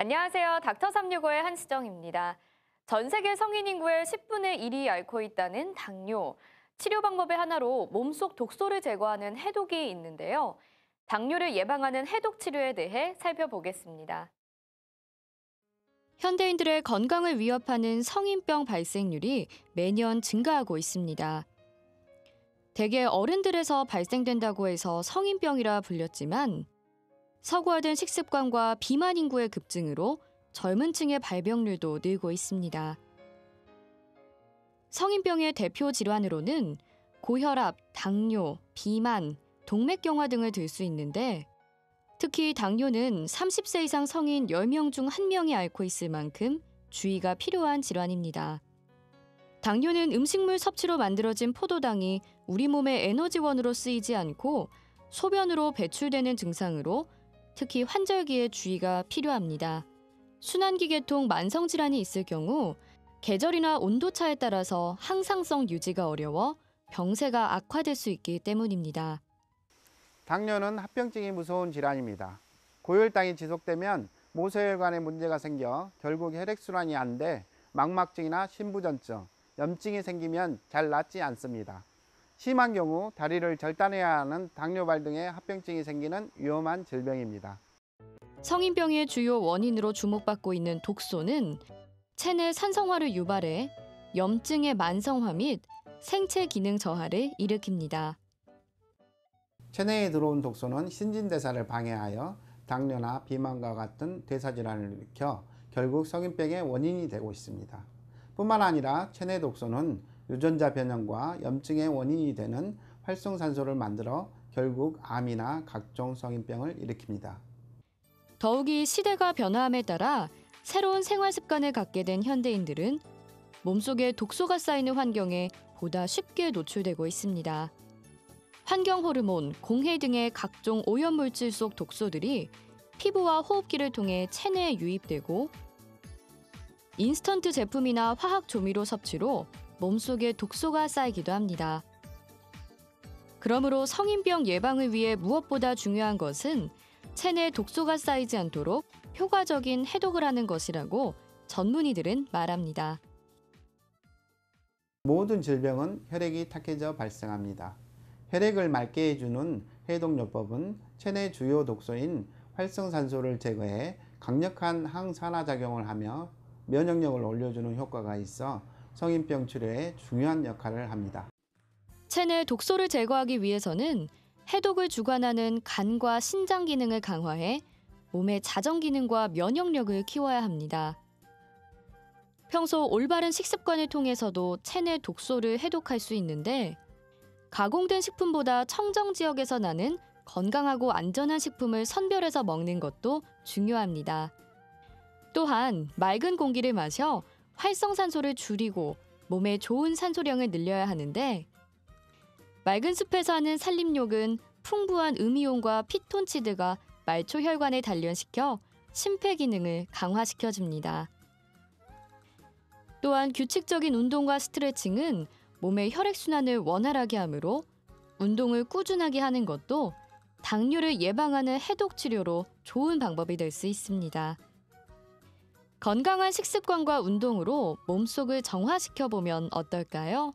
안녕하세요. 닥터 365의 한수정입니다. 전 세계 성인 인구의 10분의 1이 앓고 있다는 당뇨. 치료 방법의 하나로 몸속 독소를 제거하는 해독이 있는데요. 당뇨를 예방하는 해독 치료에 대해 살펴보겠습니다. 현대인들의 건강을 위협하는 성인병 발생률이 매년 증가하고 있습니다. 대개 어른들에서 발생된다고 해서 성인병이라 불렸지만 서구화된 식습관과 비만 인구의 급증으로 젊은 층의 발병률도 늘고 있습니다. 성인병의 대표 질환으로는 고혈압, 당뇨, 비만, 동맥경화 등을 들 수 있는데 특히 당뇨는 30세 이상 성인 10명 중 1명이 앓고 있을 만큼 주의가 필요한 질환입니다. 당뇨는 음식물 섭취로 만들어진 포도당이 우리 몸의 에너지원으로 쓰이지 않고 소변으로 배출되는 증상으로 특히 환절기에 주의가 필요합니다. 순환기 계통 만성질환이 있을 경우 계절이나 온도차에 따라서 항상성 유지가 어려워 병세가 악화될 수 있기 때문입니다. 당뇨는 합병증이 무서운 질환입니다. 고혈당이 지속되면 모세혈관에 문제가 생겨 결국 혈액순환이 안 돼 망막증이나 심부전증, 염증이 생기면 잘 낫지 않습니다. 심한 경우 다리를 절단해야 하는 당뇨발 등의 합병증이 생기는 위험한 질병입니다. 성인병의 주요 원인으로 주목받고 있는 독소는 체내 산성화를 유발해 염증의 만성화 및 생체 기능 저하를 일으킵니다. 체내에 들어온 독소는 신진대사를 방해하여 당뇨나 비만과 같은 대사질환을 일으켜 결국 성인병의 원인이 되고 있습니다. 뿐만 아니라 체내 독소는 유전자 변형과 염증의 원인이 되는 활성산소를 만들어 결국 암이나 각종 성인병을 일으킵니다. 더욱이 시대가 변화함에 따라 새로운 생활 습관을 갖게 된 현대인들은 몸속에 독소가 쌓이는 환경에 보다 쉽게 노출되고 있습니다. 환경 호르몬, 공해 등의 각종 오염물질 속 독소들이 피부와 호흡기를 통해 체내에 유입되고 인스턴트 제품이나 화학 조미료 섭취로 몸속에 독소가 쌓이기도 합니다. 그러므로 성인병 예방을 위해 무엇보다 중요한 것은 체내에 독소가 쌓이지 않도록 효과적인 해독을 하는 것이라고 전문의들은 말합니다. 모든 질병은 혈액이 탁해져 발생합니다. 혈액을 맑게 해주는 해독요법은 체내 주요 독소인 활성산소를 제거해 강력한 항산화작용을 하며 면역력을 올려주는 효과가 있어 성인병 치료에 중요한 역할을 합니다. 체내 독소를 제거하기 위해서는 해독을 주관하는 간과 신장 기능을 강화해 몸의 자정 기능과 면역력을 키워야 합니다. 평소 올바른 식습관을 통해서도 체내 독소를 해독할 수 있는데 가공된 식품보다 청정 지역에서 나는 건강하고 안전한 식품을 선별해서 먹는 것도 중요합니다. 또한 맑은 공기를 마셔 활성산소를 줄이고 몸에 좋은 산소량을 늘려야 하는데 맑은 숲에서 하는 산림욕은 풍부한 음이온과 피톤치드가 말초 혈관을 단련시켜 심폐 기능을 강화시켜줍니다. 또한 규칙적인 운동과 스트레칭은 몸의 혈액순환을 원활하게 하므로 운동을 꾸준하게 하는 것도 당뇨를 예방하는 해독 치료로 좋은 방법이 될 수 있습니다. 건강한 식습관과 운동으로 몸속을 정화시켜보면 어떨까요?